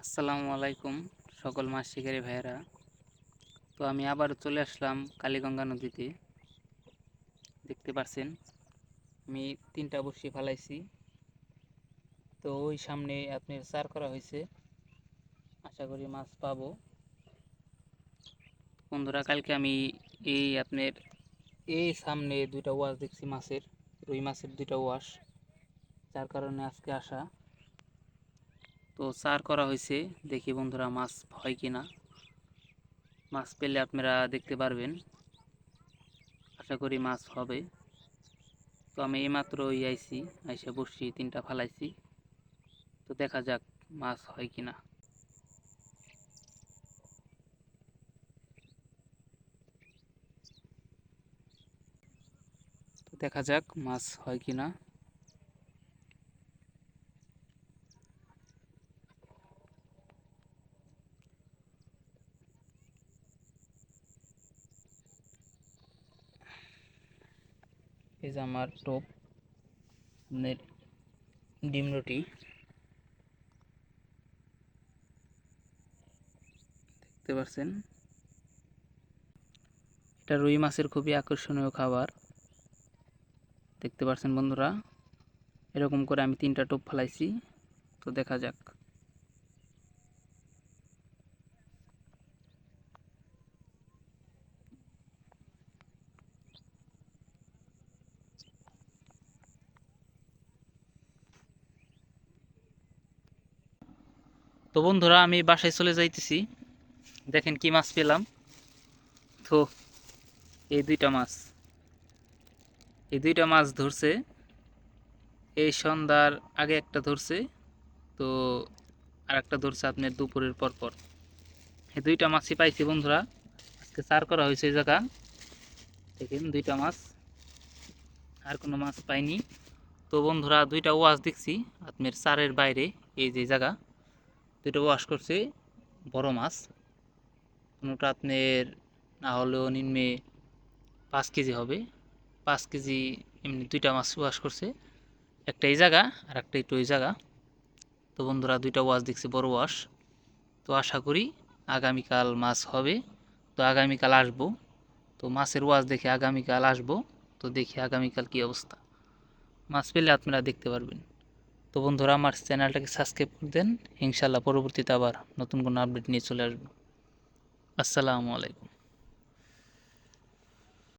আসসালামু আলাইকুম সকল মাছ শিকারী ভাইয়েরা। তো আমি আবার চলে আসলাম কালীগঙ্গা নদীতে। দেখতে পাচ্ছেন আমি 3টা বড়শি ফালাইছি। তো ওই সামনে আপনার চার করা হয়েছে, আশা করি মাছ পাবো। বন্ধুরা, কালকে আমি এই সামনে 2টা ওয়াশ দেখছি মাছের, রুই মাছের 2টা ওয়াশ, যার কারণে আজকে আসা। তো চার করা হয়েছে, দেখি বন্ধুরা মাছ হয় কিনা। মাছ পেলে আপনারা দেখতে পারবেন, আশা করি মাছ হবে। তো আমি এইমাত্র আইসা বসছি, 3টা ফালাইছি। তো দেখা যাক মাছ হয় কিনা। তো দেখা যাক মাছ হয় কিনা। এই যে আমার টোপ, আপনার ডিম রুটি দেখতে পাচ্ছেন। এটা রুই মাছের খুবই আকর্ষণীয় খাবার, দেখতে পাচ্ছেন বন্ধুরা। এরকম করে আমি 3টা টোপ ফালাইছি। তো দেখা যাক। তো বন্ধুরা, আমি বাসায় চলে যাইতেছি। দেখেন কি মাছ পেলাম। তো এই দুইটা মাছ ধরছে। এই সন্ধ্যার আগে একটা ধরছে, তো আর একটা ধরছে আপনার দুপুরের পর পর। এই 2টা মাছই পাইছি বন্ধুরা। আজকে চার করা হয়েছে এই জায়গা। দেখেন 2টা মাছ, আর কোনো মাছ পাইনি। তো বন্ধুরা, 2টা ওয়াশ দেখছি আপনার চারের বাইরে। এই যে জায়গা 2টা ওয়াশ করছে, বড় মাছ। কোনোটা আপনার না হলেও নিম্নে 5 কেজি হবে, 5 কেজি। এমনি 2টা মাছ ওয়াশ করছে, একটা এই জায়গা আর একটা একটু ওই জায়গা। তো বন্ধুরা, 2টা ওয়াশ দেখছি, বড় ওয়াশ। তো আশা করি আগামীকাল মাছ হবে। তো আগামীকাল আসবো। তো মাছের ওয়াশ দেখে আগামীকাল আসবো। তো দেখি আগামীকাল কি অবস্থা। মাছ পেলে আপনারা দেখতে পারবেন। তো বন্ধুরা, আমার চ্যানেলটাকে সাবস্ক্রাইব করে দেন। ইনশাল্লাহ পরবর্তীতে আবার নতুন কোনো আপডেট নিয়ে চলে আসবো। আসসালামু আলাইকুম।